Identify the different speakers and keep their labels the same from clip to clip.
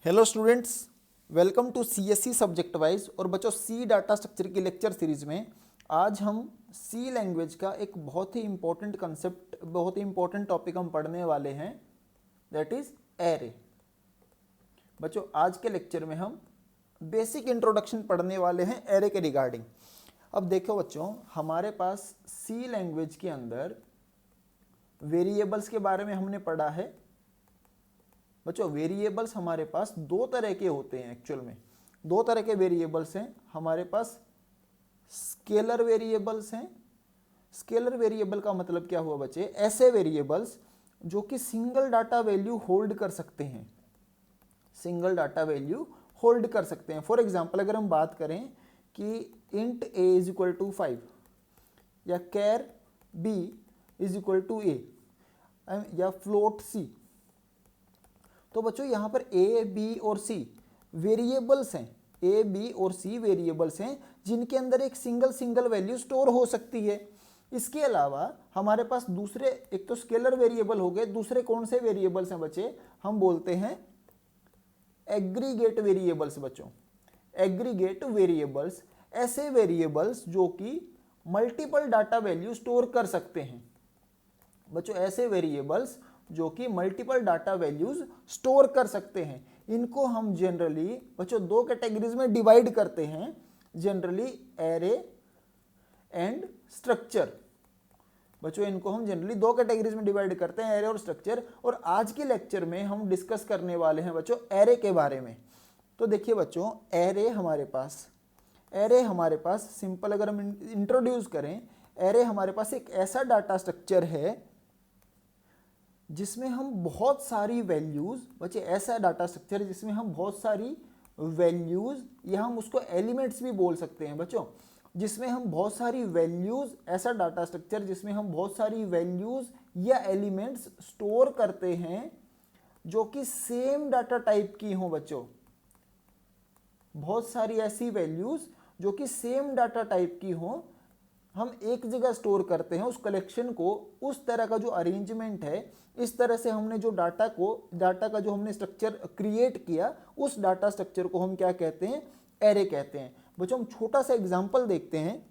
Speaker 1: Hello students, welcome to CSC subject wise. और बच्चों, C data structure की lecture series में आज हम सी लैंग्वेज का एक बहुत ही इंपॉर्टेंट कंसेप्ट, बहुत ही इंपॉर्टेंट टॉपिक हम पढ़ने वाले हैं, दैट इज एरे। बच्चों, आज के लेक्चर में हम बेसिक इंट्रोडक्शन पढ़ने वाले हैं एरे के रिगार्डिंग। अब देखो बच्चों, हमारे पास सी लैंग्वेज के अंदर वेरिएबल्स के बारे में हमने पढ़ा है। बच्चों, वेरिएबल्स हमारे पास दो तरह के होते हैं। एक्चुअल में दो तरह के वेरिएबल्स हैं हमारे पास। स्केलर वेरिएबल्स हैं। स्केलर वेरिएबल का मतलब क्या हुआ बच्चे? ऐसे वेरिएबल्स जो कि सिंगल डाटा वैल्यू होल्ड कर सकते हैं, सिंगल डाटा वैल्यू होल्ड कर सकते हैं। फॉर एग्जांपल, अगर हम बात करें कि int a is equal to 5 या char b is equal to a या फ्लोट c, तो बच्चों यहाँ पर a, b और c वेरिएबल्स हैं। a, b और c वेरिएबल्स हैं जिनके अंदर एक सिंगल वैल्यू स्टोर हो सकती है। इसके अलावा हमारे पास दूसरे, एक तो स्केलर वेरिएबल हो गए, दूसरे कौन से वेरिएबल्स हैं बच्चे? हम बोलते हैं एग्रीगेट वेरिएबल्स। बच्चों, एग्रीगेट वेरिएबल्स ऐसे वेरिएबल्स जो कि मल्टीपल डाटा वैल्यू स्टोर कर सकते हैं। बच्चों, ऐसे वेरिएबल्स जो कि मल्टीपल डाटा वैल्यूज स्टोर कर सकते हैं, इनको हम जनरली बच्चों दो कैटेगरीज में डिवाइड करते हैं, जनरली एरे एंड स्ट्रक्चर। बच्चों, इनको हम जनरली दो कैटेगरीज में डिवाइड करते हैं, एरे और स्ट्रक्चर। और आज के लेक्चर में हम डिस्कस करने वाले हैं बच्चों एरे के बारे में। तो देखिए बच्चों, एरे हमारे पास सिंपल अगर हम इंट्रोड्यूस करें, एरे हमारे पास एक ऐसा डाटा स्ट्रक्चर है जिसमें हम बहुत सारी वैल्यूज, बच्चे ऐसा डाटा स्ट्रक्चर है जिसमें हम बहुत सारी वैल्यूज, या हम उसको एलिमेंट्स भी बोल सकते हैं बच्चों, जिसमें हम बहुत सारी वैल्यूज, ऐसा डाटा स्ट्रक्चर जिसमें हम बहुत सारी वैल्यूज या एलिमेंट्स स्टोर करते हैं जो कि सेम डाटा टाइप की हों। बच्चों, बहुत सारी ऐसी वैल्यूज जो कि सेम डाटा टाइप की हों, हम एक जगह स्टोर करते हैं उस कलेक्शन को। उस तरह का जो अरेंजमेंट है, इस तरह से हमने जो डाटा का जो हमने स्ट्रक्चर क्रिएट किया, उस डाटा स्ट्रक्चर को हम क्या कहते हैं? एरे कहते हैं। बच्चों, हम छोटा सा एग्जांपल देखते हैं।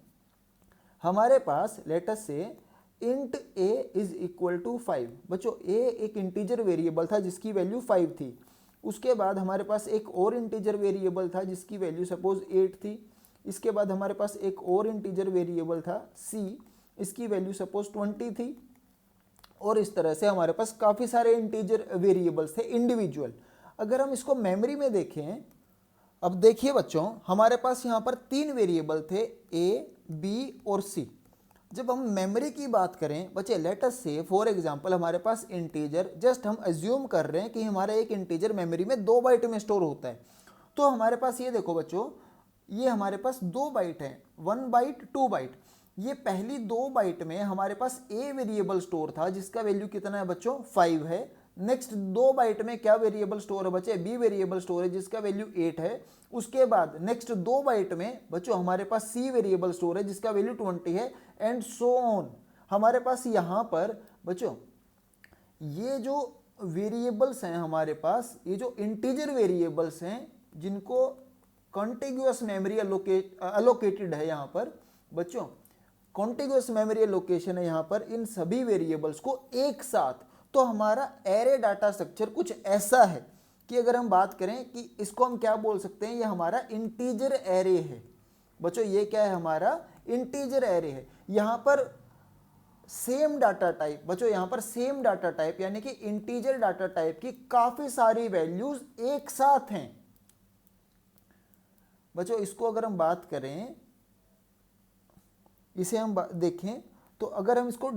Speaker 1: हमारे पास लेट अस से int a is equal to 5। बच्चों, a एक इंटीजर वेरिएबल था जिसकी वैल्यू 5 थी। उसके बाद हमारे पास एक और इंटीजर वेरिएबल था जिसकी वैल्यू सपोज 8 थी। इसके बाद हमारे पास एक और इंटीजर वेरिएबल था c, इसकी वैल्यू सपोज 20 थी। और इस तरह से हमारे पास काफ़ी सारे इंटीजर वेरिएबल्स थे इंडिविजुअल। अगर हम इसको मेमोरी में देखें, अब देखिए बच्चों, हमारे पास यहाँ पर तीन वेरिएबल थे a, b और c। जब हम मेमोरी की बात करें बच्चे, लेट अस से फॉर एग्जांपल हमारे पास इंटीजर, जस्ट हम अज्यूम कर रहे हैं कि हमारा एक इंटीजर मेमोरी में 2 बाइट में स्टोर होता है। तो हमारे पास ये देखो बच्चों, ये हमारे पास 2 बाइट है, 1 बाइट 2 बाइट। ये पहली 2 बाइट में हमारे पास a वेरिएबल स्टोर था जिसका वैल्यू कितना है बच्चों? 5 है। नेक्स्ट 2 बाइट में क्या वेरिएबल स्टोर है बच्चे? b वेरिएबल स्टोर है जिसका वैल्यू 8 है। उसके बाद नेक्स्ट 2 बाइट में बच्चों हमारे पास c वेरिएबल स्टोर है जिसका वैल्यू 20 है, एंड सो ऑन। हमारे पास यहाँ पर बच्चों ये जो वेरिएबल्स हैं हमारे पास, ये जो इंटीजर वेरिएबल्स हैं जिनको कॉन्टिग्यूअस मेमोरी अलोकेटेड है, यहाँ पर बच्चों कॉन्टिग्यूअस मेमोरी लोकेशन है यहाँ पर इन सभी वेरिएबल्स को एक साथ। तो हमारा एरे डाटा स्ट्रक्चर कुछ ऐसा है कि अगर हम बात करें कि इसको हम क्या बोल सकते हैं, ये हमारा इंटीजर एरे है। बच्चों, ये क्या है? हमारा इंटीजर एरे है। यहाँ पर सेम डाटा टाइप, बच्चों यहाँ पर सेम डाटा टाइप यानी कि इंटीजर डाटा टाइप की काफी सारी वैल्यूज एक साथ हैं। बच्चों, इसको अगर हम बात करें, इसे हम देखें, तो अगर हम इसको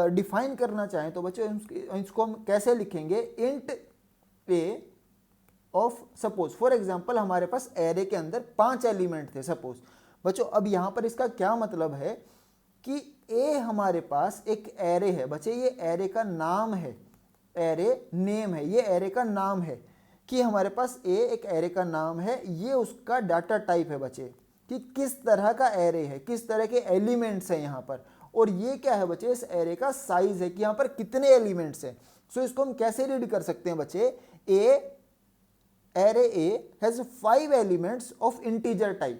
Speaker 1: डिफाइन करना चाहें तो बच्चों इसको हम कैसे लिखेंगे? Int a of, suppose for example हमारे पास एरे के अंदर 5 एलिमेंट थे सपोज। बच्चों, अब यहां पर इसका क्या मतलब है कि a हमारे पास एक एरे है। बच्चे, ये एरे का नाम है, एरे नेम है, ये एरे का नाम है कि हमारे पास a एक एरे का नाम है, ये उसका डाटा टाइप है बच्चे कि किस तरह का एरे है, किस तरह के एलिमेंट्स हैं यहाँ पर। और ये क्या है बच्चे? इस एरे का साइज है कि यहाँ पर कितने एलिमेंट्स हैं। सो इसको हम कैसे रीड कर सकते हैं बच्चे? ए array A has 5 elements of integer type.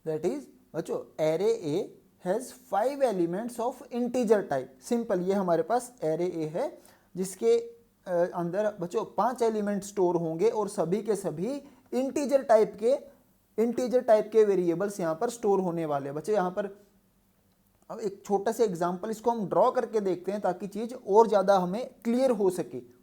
Speaker 1: That is बच्चों array A has 5 elements of integer type. Simple, ये हमारे पास array A है जिसके अंदर बच्चों 5 एलिमेंट स्टोर होंगे और सभी के सभी इंटीजर टाइप के वेरिएबल्स यहाँ पर स्टोर होने वाले हैं। बच्चों यहाँ पर अब एक छोटा सा एग्जांपल इसको हम ड्रॉ करके देखते हैं ताकि चीज़ और ज़्यादा हमें क्लियर हो सके।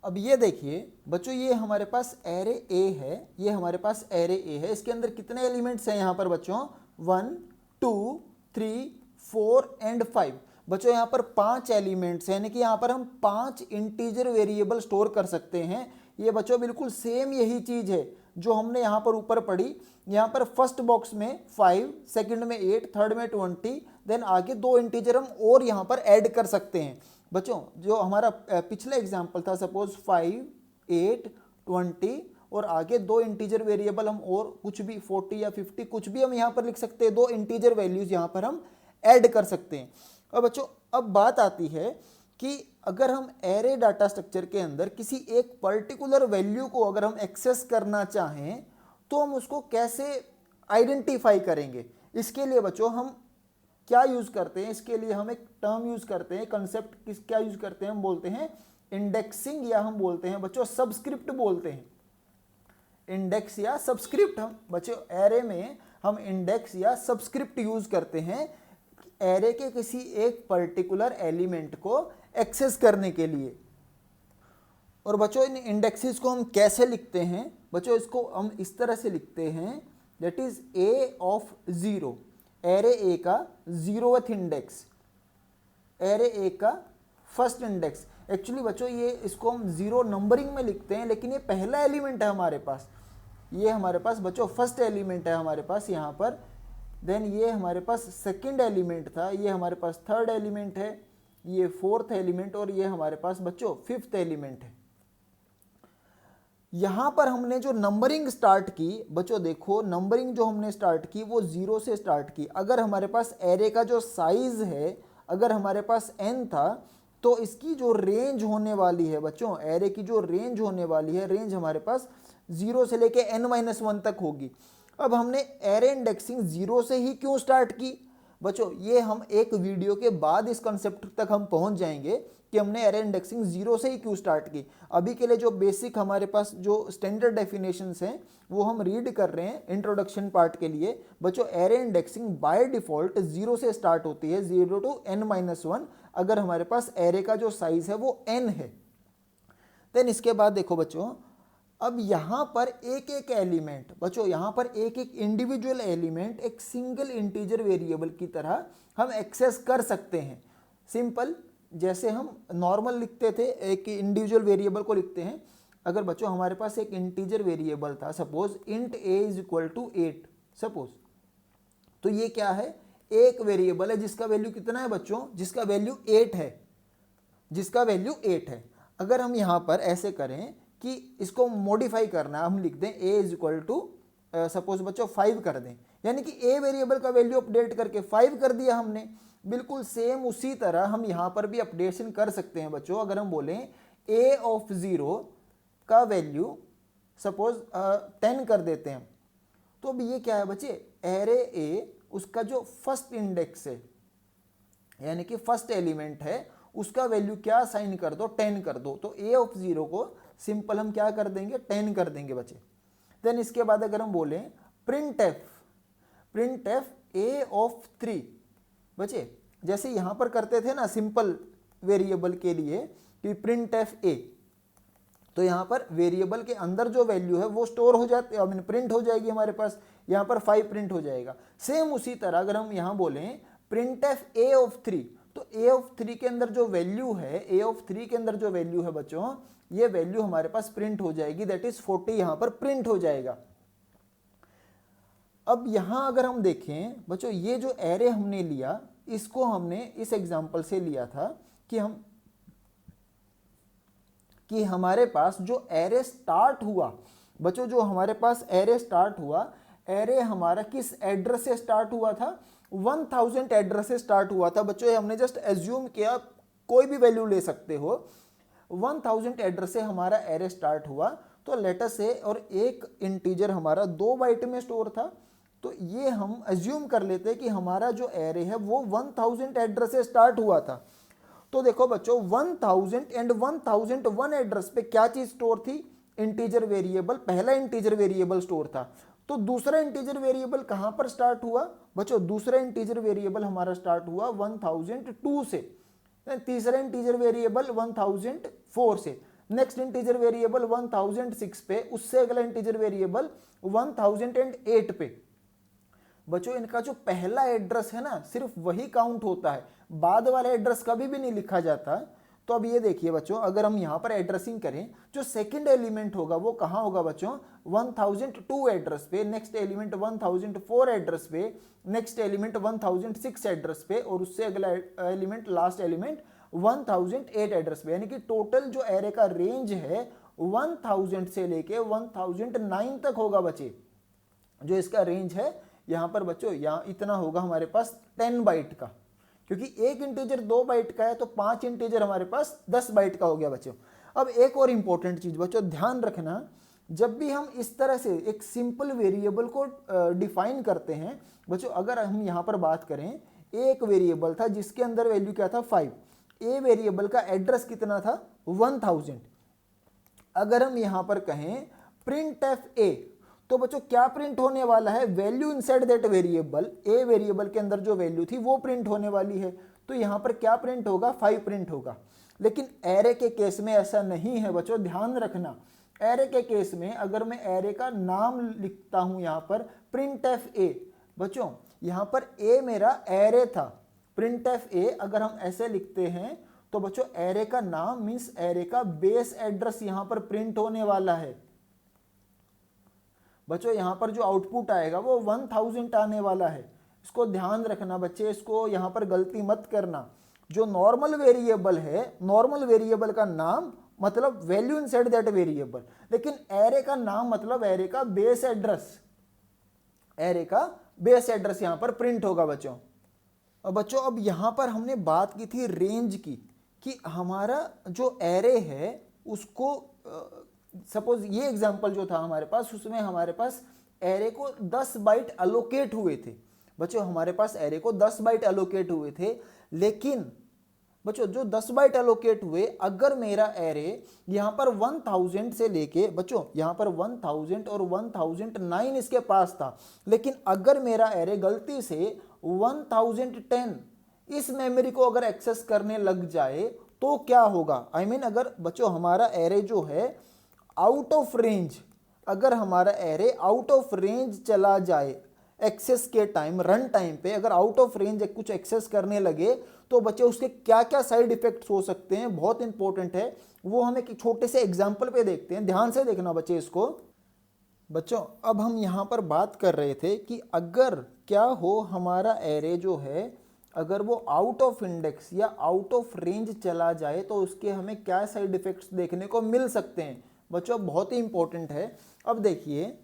Speaker 1: अब ये देखिए बच्चों, ये हमारे पास एरे ए है, ये हमारे पास एरे ए है। इसके अंदर कितने एलिमेंट्स हैं यहाँ पर बच्चों? 1 2 3 4 एंड 5। बच्चों यहाँ पर 5 एलिमेंट्स हैं, यानी कि यहाँ पर हम 5 इंटीजर वेरिएबल स्टोर कर सकते हैं। ये बच्चों बिल्कुल सेम यही चीज़ है जो हमने यहाँ पर ऊपर पढ़ी। यहाँ पर फर्स्ट बॉक्स में 5, सेकंड में 8, थर्ड में 20, देन आगे 2 इंटीजर हम और यहाँ पर ऐड कर सकते हैं। बच्चों जो हमारा पिछला एग्जाम्पल था, सपोज 5, 8, 20 और आगे 2 इंटीजर वेरिएबल हम और कुछ भी 40 या 50 कुछ भी हम यहाँ पर लिख सकते हैं। 2 इंटीजर वैल्यूज यहाँ पर हम ऐड कर सकते हैं। और बच्चों अब बात आती है कि अगर हम एरे डाटा स्ट्रक्चर के अंदर किसी एक पर्टिकुलर वैल्यू को अगर हम एक्सेस करना चाहें तो हम उसको कैसे आइडेंटिफाई करेंगे। इसके लिए बच्चों हम क्या यूज़ करते हैं? इसके लिए हम एक टर्म यूज़ करते हैं, कंसेप्ट क्या यूज़ करते हैं? हम बोलते हैं इंडेक्सिंग, या हम बोलते हैं बच्चों सबस्क्रिप्ट बोलते हैं। इंडेक्स या सबस्क्रिप्ट, हम बच्चों एरे में हम इंडेक्स या सबस्क्रिप्ट यूज़ करते हैं एरे के किसी एक पर्टिकुलर एलिमेंट को एक्सेस करने के लिए। और बच्चों इन इंडेक्सेस को हम कैसे लिखते हैं? बच्चों इसको हम इस तरह से लिखते हैं, that is a of 0, array A का 0th इंडेक्स, एरे ए का फर्स्ट इंडेक्स। एक्चुअली बच्चों ये इसको हम 0 नंबरिंग में लिखते हैं, लेकिन ये पहला एलिमेंट है हमारे पास। ये हमारे पास बच्चों फर्स्ट एलिमेंट है हमारे पास यहाँ पर, देन ये हमारे पास सेकंड एलिमेंट था, ये हमारे पास थर्ड एलिमेंट है, ये फोर्थ एलिमेंट और ये हमारे पास बच्चों फिफ्थ एलिमेंट है। यहाँ पर हमने जो नंबरिंग स्टार्ट की बच्चों, देखो नंबरिंग जो हमने स्टार्ट की वो 0 से स्टार्ट की। अगर हमारे पास एरे का जो साइज है, अगर हमारे पास n था तो इसकी जो रेंज होने वाली है बच्चों, एरे की जो रेंज होने वाली है, रेंज हमारे पास 0 से लेके n-1 तक होगी। अब हमने एरे इंडेक्सिंग 0 से ही क्यों स्टार्ट की बच्चों? ये हम एक वीडियो के बाद इस कंसेप्ट तक हम पहुंच जाएंगे कि हमने एरे इंडेक्सिंग 0 से ही क्यों स्टार्ट की। अभी के लिए जो बेसिक हमारे पास जो स्टैंडर्ड डेफिनेशंस हैं वो हम रीड कर रहे हैं इंट्रोडक्शन पार्ट के लिए। बच्चों एरे इंडेक्सिंग बाय डिफॉल्ट 0 से स्टार्ट होती है, 0 to n-1, अगर हमारे पास एरे का जो साइज है वो n है। देन इसके बाद देखो बच्चों, अब यहाँ पर एक एक एलिमेंट बच्चों, यहाँ पर एक एक इंडिविजुअल एलिमेंट एक सिंगल इंटीजर वेरिएबल की तरह हम एक्सेस कर सकते हैं। सिंपल, जैसे हम नॉर्मल लिखते थे एक इंडिविजुअल वेरिएबल को लिखते हैं। अगर बच्चों हमारे पास एक इंटीजर वेरिएबल था, suppose int a is equal to 8 suppose, तो ये क्या है? एक वेरिएबल है जिसका वैल्यू कितना है बच्चों? जिसका वैल्यू 8 है, जिसका वैल्यू 8 है। अगर हम यहाँ पर ऐसे करें कि इसको मॉडिफाई करना है, हम लिख दें a is equal to suppose बच्चों 5 कर दें, यानी कि a वेरिएबल का वैल्यू अपडेट करके 5 कर दिया हमने। बिल्कुल सेम उसी तरह हम यहाँ पर भी अपडेशन कर सकते हैं बच्चों। अगर हम बोलें a ऑफ 0 का वैल्यू सपोज 10 कर देते हैं, तो अब ये क्या है बच्चे? एरे a उसका जो फर्स्ट इंडेक्स है, यानी कि फर्स्ट एलिमेंट है, उसका वैल्यू क्या असाइन कर दो? 10 कर दो। तो a ऑफ 0 को सिंपल हम क्या कर देंगे? 10 कर देंगे बच्चे। देन इसके बाद अगर हम बोलें प्रिंट एफ a ऑफ 3 बच्चे, जैसे यहाँ पर करते थे ना सिंपल वेरिएबल के लिए कि प्रिंट एफ a, तो यहाँ पर वेरिएबल के अंदर जो वैल्यू है वो स्टोर हो जाती है, प्रिंट हो जाएगी हमारे पास। यहाँ पर 5 प्रिंट हो जाएगा। सेम उसी तरह अगर हम यहाँ बोलें प्रिंट एफ a ऑफ 3, तो a ऑफ 3 के अंदर जो वैल्यू है, a ऑफ 3 के अंदर जो वैल्यू है बच्चों, ये वैल्यू हमारे पास प्रिंट हो जाएगी, दैट इज 40 यहाँ पर प्रिंट हो जाएगा। अब यहाँ अगर हम देखें बच्चों, ये जो एरे हमने लिया इसको हमने इस एग्जांपल से लिया था कि हमारे पास जो एरे स्टार्ट हुआ बच्चों, जो हमारे पास एरे स्टार्ट हुआ, एरे हमारा किस एड्रेस से स्टार्ट हुआ था? 1000 एड्रेस से स्टार्ट हुआ था बच्चों। ये हमने जस्ट एज्यूम किया, कोई भी वैल्यू ले सकते हो। 1000 एड्रेस से हमारा एरे स्टार्ट हुआ। तो लेटर से और एक इंटीजर हमारा 2 बाइट में स्टोर था, तो ये हम अज्यूम कर लेते हैं कि हमारा जो एरे है वो 1000 एड्रेस से स्टार्ट हुआ था। तो देखो बच्चों 1000 एंड 1001 एड्रेस पे क्या चीज स्टोर थी? इंटीजर वेरिएबल, पहला इंटीजर वेरिएबल स्टोर था। तो दूसरा इंटीजर वेरिएबल कहां पर स्टार्ट हुआ बच्चों? दूसरा इंटीजर वेरिएबल हमारा स्टार्ट हुआ 1002 से, तीसरा इंटीजर वेरिएबल 1004 से, नेक्स्ट इंटीजर वेरिएबल 1006 पे, उससे अगला इंटीजर वेरिएबल 1008 पे। बच्चों इनका जो पहला एड्रेस है ना सिर्फ वही काउंट होता है, बाद वाला एड्रेस कभी भी नहीं लिखा जाता। तो अब ये देखिए बच्चों, अगर हम यहाँ पर एड्रेसिंग करें, जो सेकंड एलिमेंट होगा वो कहाँ होगा बच्चों? 1002 एड्रेस पे, नेक्स्ट एलिमेंट 1004 एड्रेस पे, नेक्स्ट एलिमेंट 1006 एड्रेस पे, और उससे अगला एलिमेंट, लास्ट एलिमेंट 1008 एड्रेस पे। यानी कि टोटल जो एरे का रेंज है 1000 से लेके 1009 तक होगा बच्चे। जो इसका रेंज है यहाँ पर बच्चों, यहाँ इतना होगा हमारे पास 10 बाइट का, क्योंकि एक इंटीजर 2 बाइट का है तो 5 इंटीजर हमारे पास 10 बाइट का हो गया बच्चों। अब एक और इंपॉर्टेंट चीज बच्चों ध्यान रखना, जब भी हम इस तरह से एक सिंपल वेरिएबल को डिफाइन करते हैं बच्चों, अगर हम यहाँ पर बात करें, एक वेरिएबल था जिसके अंदर वैल्यू क्या था? 5, ए वेरिएबल का एड्रेस कितना था? 1000। अगर हम यहाँ पर कहें प्रिंट एफ ए, तो बच्चों क्या प्रिंट होने वाला है? Value inside that variable, a variable के अंदर जो वैल्यू थी वो प्रिंट होने वाली है। तो यहां पर क्या प्रिंट होगा? 5 प्रिंट होगा। लेकिन एरे के केस में ऐसा नहीं है बच्चों, ध्यान रखना। एरे के केस में अगर मैं एरे का नाम लिखता हूं यहां पर प्रिंट एफ ए, बच्चों यहां पर ए मेरा एरे था, प्रिंट एफ ए अगर हम ऐसे लिखते हैं तो बच्चों एरे का नाम मीन्स एरे का बेस एड्रेस यहां पर प्रिंट होने वाला है। बच्चों यहां पर जो आउटपुट आएगा वो 1000 आने वाला है। इसको ध्यान रखना बच्चे, इसको यहां पर गलती मत करना। जो नॉर्मल वेरिएबल है, नॉर्मल वेरिएबल का नाम मतलब वैल्यू इनसाइड दैट वेरिएबल, लेकिन एरे का नाम मतलब एरे का बेस एड्रेस, एरे का बेस एड्रेस यहां पर प्रिंट होगा बच्चों। अब बच्चों अब यहां पर हमने बात की थी रेंज की, कि हमारा जो एरे है उसको सपोज ये एग्जांपल जो था हमारे पास, उसमें हमारे पास एरे को 10 बाइट अलोकेट हुए थे बच्चों, हमारे पास एरे को 10 बाइट अलोकेट हुए थे। लेकिन बच्चों जो 10 बाइट अलोकेट हुए, अगर मेरा एरे यहाँ पर 1000 से लेके बच्चों यहाँ पर 1000 और 1009 इसके पास था, लेकिन अगर मेरा एरे गलती से 1010 इस मेमोरी को अगर एक्सेस करने लग जाए तो क्या होगा? I mean, अगर बच्चों हमारा एरे जो है आउट ऑफ रेंज, अगर हमारा एरे आउट ऑफ रेंज चला जाए एक्सेस के टाइम, रन टाइम पे अगर आउट ऑफ रेंज कुछ एक्सेस करने लगे तो बच्चे उसके क्या क्या साइड इफेक्ट्स हो सकते हैं, बहुत इंपॉर्टेंट है वो। हम एक छोटे से एग्जांपल पे देखते हैं, ध्यान से देखना बच्चे इसको। बच्चों अब हम यहाँ पर बात कर रहे थे कि अगर क्या हो हमारा एरे जो है, अगर वो आउट ऑफ इंडेक्स या आउट ऑफ रेंज चला जाए तो उसके हमें क्या साइड इफेक्ट्स देखने को मिल सकते हैं बच्चों, बहुत ही इंपॉर्टेंट है। अब देखिए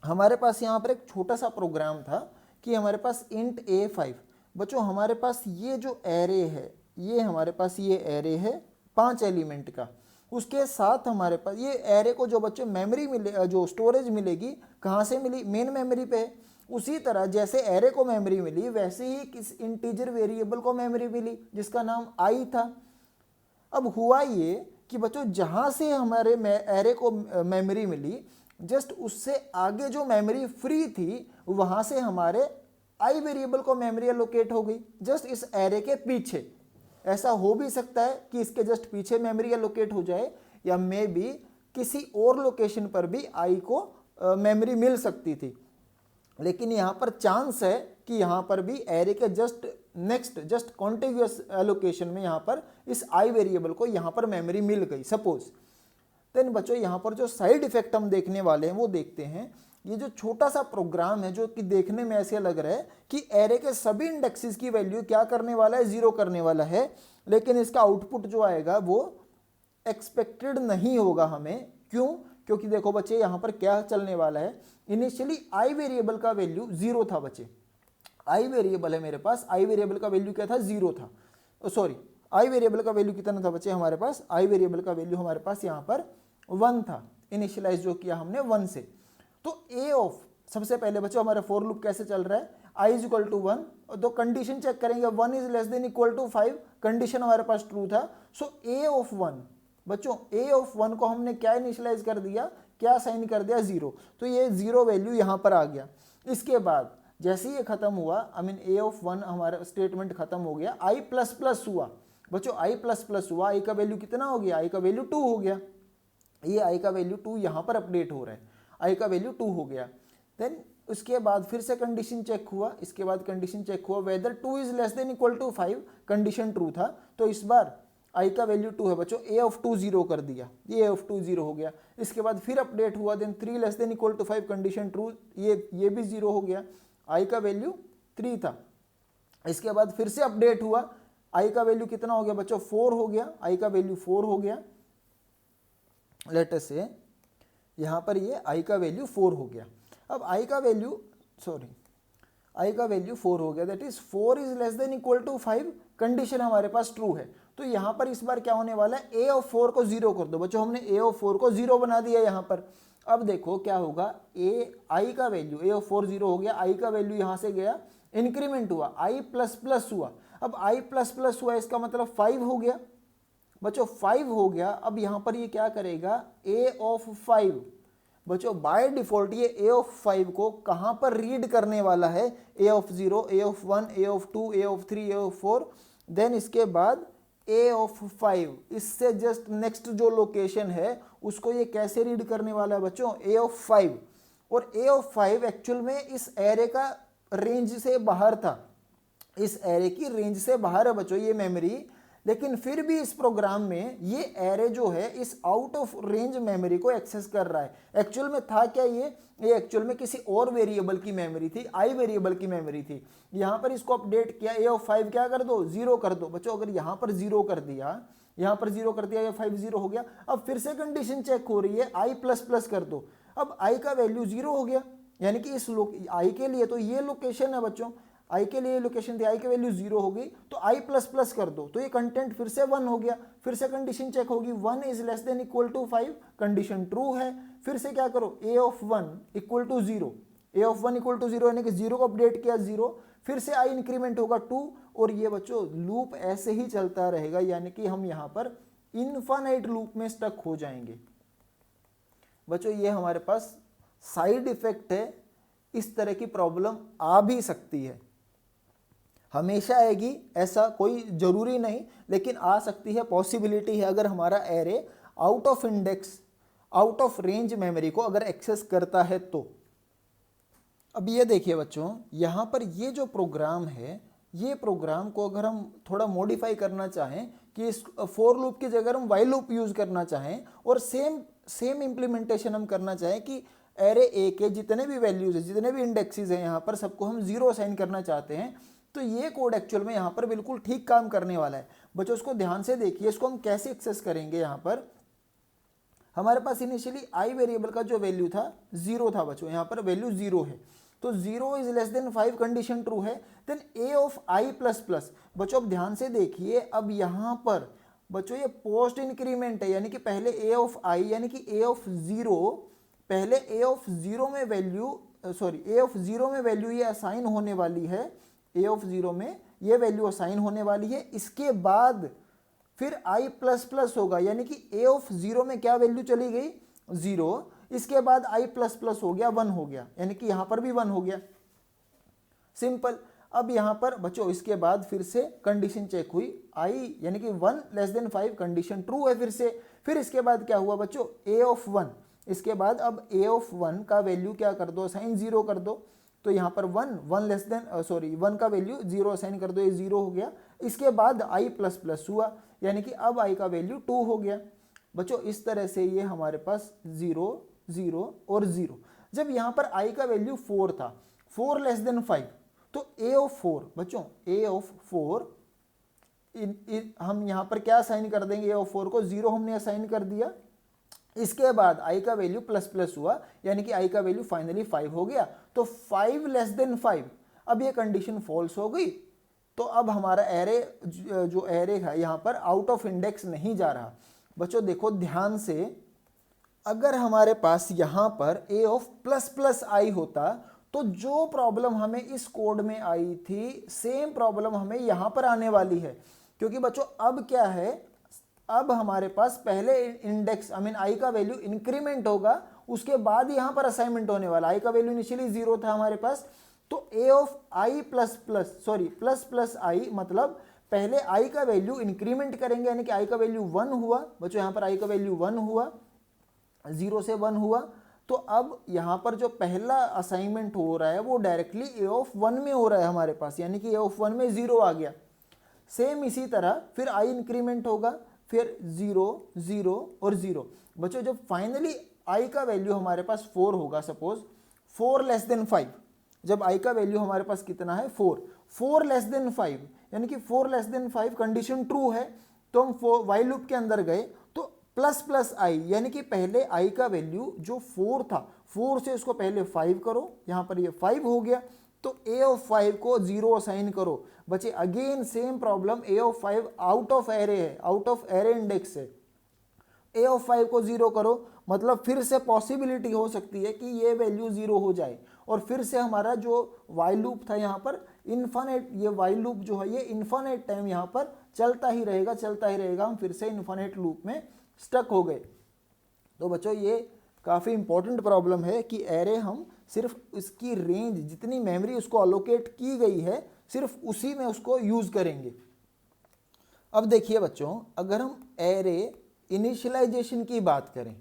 Speaker 1: हमारे पास यहाँ पर एक छोटा सा प्रोग्राम था कि हमारे पास इंट A5, बच्चों हमारे पास ये जो एरे है, ये हमारे पास ये एरे है 5 एलिमेंट का, उसके साथ हमारे पास ये एरे को जो बच्चों मेमोरी मिले, जो स्टोरेज मिलेगी कहाँ से मिली? मेन मेमोरी पे। उसी तरह जैसे एरे को मेमोरी मिली वैसे ही किस इंटीजर वेरिएबल को मेमोरी मिली जिसका नाम आई था। अब हुआ ये कि बच्चों जहाँ से हमारे एरे को मेमोरी मिली, जस्ट उससे आगे जो मेमोरी फ्री थी वहाँ से हमारे आई वेरिएबल को मेमोरी एलोकेट हो गई, जस्ट इस एरे के पीछे। ऐसा हो भी सकता है कि इसके जस्ट पीछे मेमोरी एलोकेट हो जाए, या मे बी किसी और लोकेशन पर भी आई को मेमोरी मिल सकती थी। लेकिन यहाँ पर चांस है कि यहाँ पर भी एरे के just next, just contiguous allocation में यहाँ पर इस आई वेरिएबल को यहाँ पर मेमोरी मिल गई सपोज। देन बच्चों यहाँ पर जो साइड इफेक्ट हम देखने वाले हैं वो देखते हैं। ये जो छोटा सा प्रोग्राम है जो कि देखने में ऐसे लग रहा है कि एरे के सभी इंडेक्सेस की वैल्यू क्या करने वाला है? 0 करने वाला है, लेकिन इसका आउटपुट जो आएगा वो एक्सपेक्टेड नहीं होगा हमें। क्यों? क्योंकि देखो बच्चे यहाँ पर क्या चलने वाला है, इनिशियली आई वेरिएबल का वैल्यू 0 था बच्चे, आई वेरिएबल है मेरे पास, आई वेरिएबल का वैल्यू क्या था? 0 था। सॉरी, आई वेरिएबल का वैल्यू कितना था बच्चे हमारे पास? आई वेरिएबल का वैल्यू हमारे पास यहाँ पर 1 था। इनिशियलाइज जो किया हमने 1 से। तो ए ऑफ, सबसे पहले बच्चों हमारा फॉर लूप कैसे चल रहा है, आई इज इक्वल टू 1, तो कंडीशन चेक करेंगे 1 is less than equal to 5, condition हमारे पास ट्रू था। सो ए ऑफ 1, बच्चों ए ऑफ 1 को हमने क्या इनिशियलाइज कर दिया, क्या साइन कर दिया, 0, तो ये 0 वैल्यू यहाँ पर आ गया। इसके बाद जैसे ही ये खत्म हुआ, आई मीन ए ऑफ 1 हमारा स्टेटमेंट खत्म हो गया, आई प्लस प्लस हुआ बच्चों, आई प्लस प्लस हुआ, आई का वैल्यू कितना हो गया, आई का वैल्यू 2 हो गया, ये आई का वैल्यू 2 यहाँ पर अपडेट हो रहा है, आई का वैल्यू 2 हो गया। देन उसके बाद फिर से कंडीशन चेक हुआ, इसके बाद कंडीशन चेक हुआ whether 2 is less than equal to 5, condition true था, तो इस बार आई का वैल्यू 2 है बच्चों, ए ऑफ 2 0 कर दिया, ये ए ऑफ 2 0 हो गया। इसके बाद फिर अपडेट हुआ, then 3 less than equal to 5, condition true, ये भी 0 हो गया, आई का वैल्यू 3 था। इसके बाद फिर से अपडेट हुआ, आई का वैल्यू कितना हो गया बच्चों, 4 हो गया, आई का वैल्यू 4 हो गया, लेट अस से यहाँ पर ये आई का वैल्यू 4 हो गया। अब आई का वैल्यू आई का वैल्यू 4 हो गया, that is 4 is less than equal to 5, condition हमारे पास ट्रू है। तो यहाँ पर इस बार क्या होने वाला है, ए ऑफ 4 को 0 कर दो बच्चों, हमने ए ऑफ 4 को 0 बना दिया यहाँ पर। अब देखो क्या होगा, आई का वैल्यू ए ऑफ 4 0 हो गया, आई का वैल्यू यहाँ से गया, इंक्रीमेंट हुआ, आई प्लस प्लस हुआ। अब आई प्लस प्लस हुआ, इसका मतलब 5 हो गया बच्चों, 5 हो गया। अब यहाँ पर ये क्या करेगा, ए ऑफ 5 बच्चों, बाय डिफॉल्ट ये ए ऑफ 5 को कहाँ पर रीड करने वाला है, a of 0, a of 1, a of 2, a of 3, a of 4, then इसके बाद ए ऑफ 5, इससे जस्ट नेक्स्ट जो लोकेशन है उसको ये कैसे रीड करने वाला है बच्चों, ए ऑफ 5। और ए ऑफ 5 एक्चुअल में इस एरे का रेंज से बाहर था, इस एरे की रेंज से बाहर है बच्चों ये मेमोरी, लेकिन फिर भी इस प्रोग्राम में ये एरे जो है इस आउट ऑफ रेंज मेमोरी को एक्सेस कर रहा है। एक्चुअल में था क्या, ये एक्चुअल में किसी और वेरिएबल की मेमोरी थी, आई वेरिएबल की मेमोरी थी। यहाँ पर इसको अपडेट किया, ए ऑफ 5 क्या कर दो, 0 कर दो बच्चों। अगर यहाँ पर 0 कर दिया, यहाँ पर 0 कर दिया, ये 5 0 हो गया। अब फिर से कंडीशन चेक हो रही है, आई प्लस प्लस कर दो, अब आई का वैल्यू 0 हो गया, यानी कि इस आई के लिए तो ये लोकेशन है बच्चों, आई के लिए लोकेशन थी, आई की वैल्यू 0 हो गई, तो आई प्लस प्लस कर दो, तो ये कंटेंट फिर से 1 हो गया। फिर से कंडीशन चेक होगी, 1 is less than equal to 5, condition true है। फिर से क्या करो, a of 1 equal to 0, a of 1 equal to 0 यानी कि 0 को अपडेट किया 0, फिर से आई इंक्रीमेंट होगा 2, और ये बच्चों लूप ऐसे ही चलता रहेगा, यानी कि हम यहाँ पर इनफाइनाइट लूप में स्टक हो जाएंगे बच्चों। ये हमारे पास साइड इफेक्ट है, इस तरह की प्रॉब्लम आ भी सकती है, हमेशा आएगी ऐसा कोई जरूरी नहीं, लेकिन आ सकती है, पॉसिबिलिटी है, अगर हमारा array out of index, out of range memory को अगर एक्सेस करता है तो। अब ये देखिए बच्चों, यहाँ पर ये जो प्रोग्राम है, ये प्रोग्राम को अगर हम थोड़ा मॉडिफाई करना चाहें कि इस फॉर लूप की जगह हम वाइल लूप यूज करना चाहें, और सेम इंप्लीमेंटेशन हम करना चाहें कि एरे ए के जितने भी वैल्यूज है, जितने भी इंडेक्सेस हैं यहाँ पर सबको हम 0 असाइन करना चाहते हैं, तो ये कोड एक्चुअल में यहाँ पर बिल्कुल ठीक काम करने वाला है बच्चों। इसको ध्यान से देखिए, इसको हम कैसे एक्सेस करेंगे। यहाँ पर हमारे पास इनिशियली आई वेरिएबल का जो वैल्यू था 0 था बच्चों, यहाँ पर वैल्यू 0 है, तो 0 is less than 5 condition true है। Then a of i plus plus बच्चों, अब ध्यान से देखिए, अब यहाँ पर बच्चों ये पोस्ट इंक्रीमेंट है, यानी कि पहले ए ऑफ आई यानी कि ए ऑफ 0, पहले ए ऑफ 0 में वैल्यू ए ऑफ 0 में वैल्यू ये असाइन होने वाली है, ए ऑफ 0 में ये वैल्यू असाइन होने वाली है। इसके बाद फिर आई प्लस प्लस होगा, यानी कि ए ऑफ 0 में क्या वैल्यू चली गई, 0, इसके बाद आई प्लस प्लस हो गया, 1 हो गया, यानी कि यहां पर भी 1 हो गया, सिंपल। अब यहां पर बच्चों इसके बाद फिर से कंडीशन चेक हुई, आई यानी कि 1 लेस देन 5, कंडीशन ट्रू है फिर से। फिर इसके बाद क्या हुआ बच्चों, ए ऑफ 1, इसके बाद अब ए ऑफ 1 का वैल्यू क्या कर दो, साइन 0 कर दो, तो यहाँ पर 1 लेस देन 1 का वैल्यू 0 असाइन कर दो, ये 0 हो गया। इसके बाद आई प्लस प्लस हुआ, यानी कि अब आई का वैल्यू 2 हो गया बच्चों। इस तरह से ये हमारे पास 0 0 और 0। जब यहाँ पर आई का वैल्यू 4 था, 4 लेस देन 5, तो ए ऑफ 4 बच्चों, ए ऑफ 4 हम यहाँ पर क्या असाइन कर देंगे, ए ऑफ 4 को 0 हमने असाइन कर दिया। इसके बाद आई का वैल्यू प्लस प्लस हुआ, यानी कि आई का वैल्यू फाइनली 5 हो गया, तो 5 लेस देन 5, अब ये कंडीशन फॉल्स हो गई, तो अब हमारा एरे जो एरे है यहाँ पर आउट ऑफ इंडेक्स नहीं जा रहा बच्चों। देखो ध्यान से, अगर हमारे पास यहाँ पर a ऑफ प्लस प्लस आई होता तो जो प्रॉब्लम हमें इस कोड में आई थी सेम प्रॉब्लम हमें यहाँ पर आने वाली है। क्योंकि बच्चों अब क्या है, अब हमारे पास पहले इंडेक्स आई का वैल्यू इंक्रीमेंट होगा, उसके बाद यहाँ पर असाइनमेंट होने वाला। आई का वैल्यू इनिशियली 0 था हमारे पास, तो a of i plus plus i मतलब पहले i का वैल्यू इंक्रीमेंट करेंगे, यानी कि i का वैल्यू 1 हुआ। बच्चों यहाँ पर i का वैल्यू 1 हुआ, 0 से 1 हुआ। तो अब यहाँ पर जो पहला असाइनमेंट हो रहा है वो डायरेक्टली a ऑफ 1 में हो रहा है हमारे पास, यानी कि a ऑफ 1 में 0 आ गया। सेम इसी तरह फिर i इंक्रीमेंट होगा, फिर 0 0 और 0। बच्चों जब फाइनली i का वैल्यू हमारे पास 4 होगा, सपोज 4 लेस देन 5, जब i का वैल्यू हमारे पास कितना है 4 लेस देन 5, यानी कि 4 लेस देन 5 कंडीशन ट्रू है, तो हम वाइल लूप के अंदर गए तो प्लस प्लस आई, यानी कि पहले i का वैल्यू जो 4 था, 4 से उसको पहले 5 करो, यहाँ पर ये 5 हो गया, तो a ऑफ 5 को 0 असाइन करो। बच्चे again same problem, a of 5 out of array है, आउट ऑफ एरे इंडेक्स है, a ऑफ 5 को 0 करो, मतलब फिर से पॉसिबिलिटी हो सकती है कि ये वैल्यू 0 हो जाए, और फिर से हमारा जो वाइल लूप था यहाँ पर इन्फानेट, ये वाइल लूप जो है ये इन्फानेट टाइम यहाँ पर चलता ही रहेगा, हम फिर से इन्फानेट लूप में स्टक हो गए। तो बच्चों ये काफ़ी इंपॉर्टेंट प्रॉब्लम है कि एरे हम सिर्फ इसकी रेंज, जितनी मेमोरी उसको अलोकेट की गई है, सिर्फ उसी में उसको यूज़ करेंगे। अब देखिए बच्चों, अगर हम एरे इनिशियलाइजेशन की बात करें,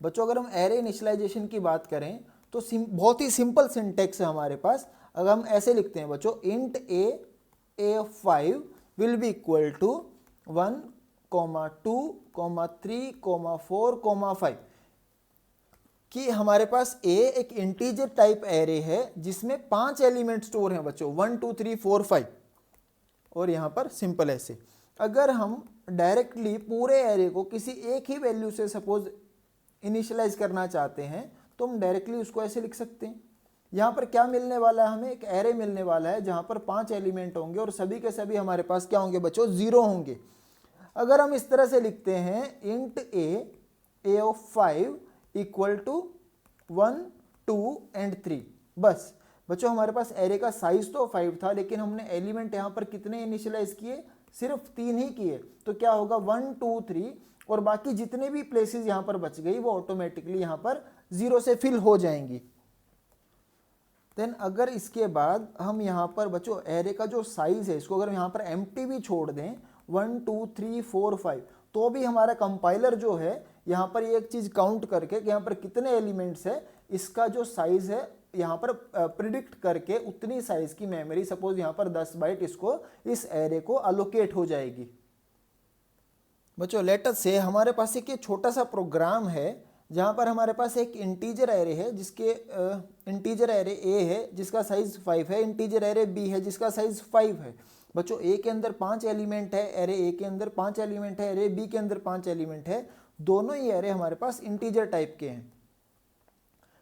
Speaker 1: बच्चों अगर हम एरे इनिशियलाइजेशन की बात करें तो बहुत ही सिंपल सिंटेक्स है हमारे पास। अगर हम ऐसे लिखते हैं बच्चों, int a of 5 will be equal to 1, 2, 3, 4, 5, कि हमारे पास a एक इंटीजर टाइप एरे है जिसमें 5 एलिमेंट स्टोर हैं बच्चों, 1, 2, 3, 4, 5, और यहाँ पर सिंपल ऐसे। अगर हम डायरेक्टली पूरे एरे को किसी एक ही वैल्यू से सपोज इनिशियलाइज करना चाहते हैं तो हम डायरेक्टली उसको ऐसे लिख सकते हैं। यहाँ पर क्या मिलने वाला है, हमें एक एरे मिलने वाला है जहाँ पर 5 एलिमेंट होंगे और सभी के सभी हमारे पास क्या होंगे बच्चों, 0 होंगे। अगर हम इस तरह से लिखते हैं int a of 5 equal to 1, 2 and 3, बस बच्चों हमारे पास एरे का साइज तो 5 था, लेकिन हमने एलिमेंट यहाँ पर कितने इनिशियलाइज किए, सिर्फ 3 ही किए। तो क्या होगा 1, 2, 3, और बाकी जितने भी प्लेसेस यहाँ पर बच गई वो ऑटोमेटिकली यहाँ पर 0 से फिल हो जाएंगी। देन अगर इसके बाद हम यहाँ पर बच्चों एरे का जो साइज है इसको अगर यहाँ पर एम्प्टी भी छोड़ दें 1, 2, 3, 4, 5, तो भी हमारा कंपाइलर जो है यहाँ पर एक चीज़ काउंट करके कि यहाँ पर कितने एलिमेंट्स है, इसका जो साइज है यहाँ पर प्रिडिक्ट करके उतनी साइज की मेमोरी, सपोज यहाँ पर 10 बाइट, इसको इस एरे को अलोकेट हो जाएगी। बच्चों लेट अस से हमारे पास एक छोटा सा प्रोग्राम है जहाँ पर हमारे पास एक इंटीजर एरे है जिसके इंटीजर एरे a है जिसका साइज 5 है, इंटीजर एरे b है जिसका साइज 5 है। बच्चों a के अंदर 5 एलिमेंट है, एरे a के अंदर 5 एलिमेंट है, एरे b के अंदर 5 एलिमेंट है, दोनों ही एरे हमारे पास इंटीजर टाइप के हैं।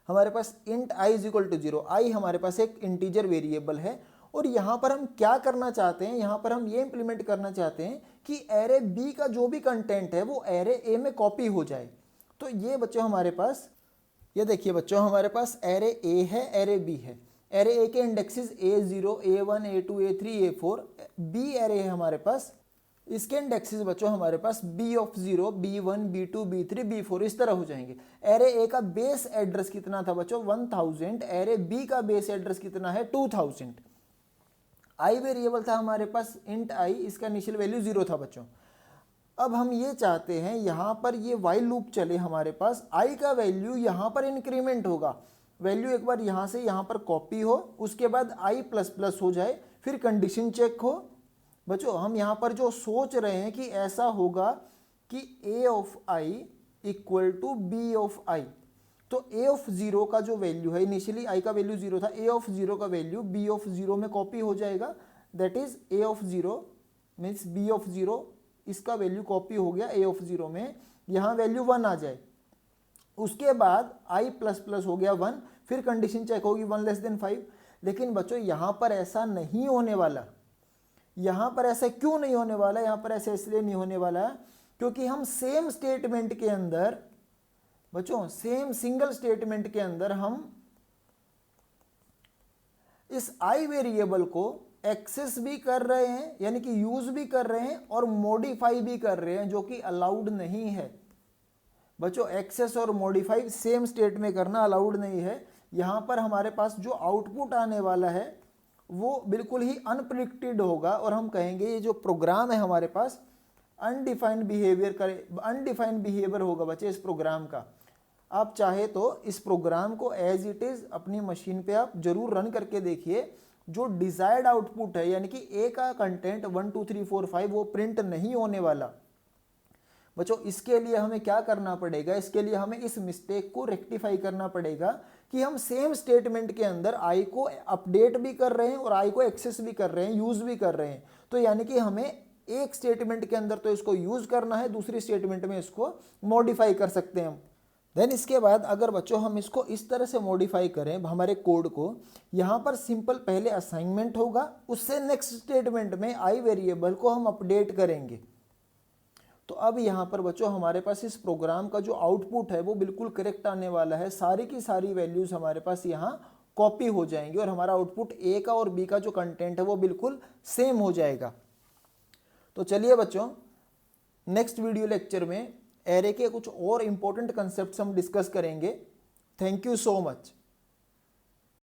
Speaker 1: हमारे पास int i is equal to 0, i हमारे पास एक इंटीजर वेरिएबल है, और यहाँ पर हम क्या करना चाहते हैं, यहाँ पर हम ये इंप्लीमेंट करना चाहते हैं कि एरे b का जो भी कंटेंट है वो एरे a में कॉपी हो जाए। तो ये बच्चों हमारे पास, ये देखिए बच्चों हमारे पास एरे a है, एरे b है। एरे a के indexes a0, a1, a2, a3, a4, b array है हमारे पास, इसके इंडेक्सेस बच्चों हमारे पास b of 0, b1, b2, b3, b4 इस तरह हो जाएंगे। एरे a का बेस एड्रेस कितना था बच्चों 1000, एरे b का बेस एड्रेस कितना है 2000। i वेरिएबल था हमारे पास इंट i, इसका इनिशियल वैल्यू 0 था बच्चों। अब हम ये चाहते हैं यहाँ पर ये वाइल लूप चले, हमारे पास i का वैल्यू यहाँ पर इंक्रीमेंट होगा, वैल्यू एक बार यहाँ से यहाँ पर कॉपी हो, उसके बाद i प्लस प्लस हो जाए, फिर कंडीशन चेक हो। बच्चों हम यहाँ पर जो सोच रहे हैं कि ऐसा होगा कि a of i equal to b of i, तो a ऑफ 0 का जो वैल्यू है, इनिशियली i का वैल्यू 0 था, a ऑफ 0 का वैल्यू b ऑफ 0 में कॉपी हो जाएगा, that is a of 0 means b of 0, इसका वैल्यू कॉपी हो गया a ऑफ 0 में, यहाँ वैल्यू 1 आ जाए, उसके बाद i प्लस प्लस हो गया 1, फिर कंडीशन चेक होगी 1 लेस देन 5। लेकिन बच्चों यहाँ पर ऐसा नहीं होने वाला, यहाँ पर ऐसा क्यों नहीं होने वाला, यहाँ पर ऐसा इसलिए नहीं होने वाला क्योंकि हम सेम स्टेटमेंट के अंदर बच्चों, सेम सिंगल स्टेटमेंट के अंदर हम इस आई वेरिएबल को एक्सेस भी कर रहे हैं, यानी कि यूज भी कर रहे हैं, और मॉडिफाई भी कर रहे हैं, जो कि अलाउड नहीं है बच्चों। एक्सेस और मॉडिफाई सेम स्टेट में करना अलाउड नहीं है। यहां पर हमारे पास जो आउटपुट आने वाला है वो बिल्कुल ही अनप्रिडिक्टेड होगा, और हम कहेंगे ये जो प्रोग्राम है हमारे पास अनडिफाइंड बिहेवियर होगा बच्चे इस प्रोग्राम का। आप चाहे तो इस प्रोग्राम को एज इट इज अपनी मशीन पे आप जरूर रन करके देखिए। जो डिजायर्ड आउटपुट है, यानी कि ए का कंटेंट 1 2 3 4 5 वो प्रिंट नहीं होने वाला बच्चों। इसके लिए हमें क्या करना पड़ेगा, इसके लिए हमें इस मिस्टेक को रेक्टिफाई करना पड़ेगा कि हम सेम स्टेटमेंट के अंदर आई को अपडेट भी कर रहे हैं और आई को एक्सेस भी कर रहे हैं, यूज भी कर रहे हैं। तो यानी कि हमें एक स्टेटमेंट के अंदर तो इसको यूज करना है, दूसरी स्टेटमेंट में इसको मॉडिफाई कर सकते हैं हम। देन इसके बाद अगर बच्चों हम इसको इस तरह से मॉडिफाई करें हमारे कोड को, यहाँ पर सिंपल पहले असाइनमेंट होगा, उससे नेक्स्ट स्टेटमेंट में आई वेरिएबल को हम अपडेट करेंगे। तो अब यहाँ पर बच्चों हमारे पास इस प्रोग्राम का जो आउटपुट है वो बिल्कुल करेक्ट आने वाला है। सारी की सारी वैल्यूज हमारे पास यहाँ कॉपी हो जाएंगी और हमारा आउटपुट ए का और बी का जो कंटेंट है वो बिल्कुल सेम हो जाएगा। तो चलिए बच्चों, नेक्स्ट वीडियो लेक्चर में एरे के कुछ और इंपॉर्टेंट कंसेप्ट्स हम डिस्कस करेंगे। Thank you so much.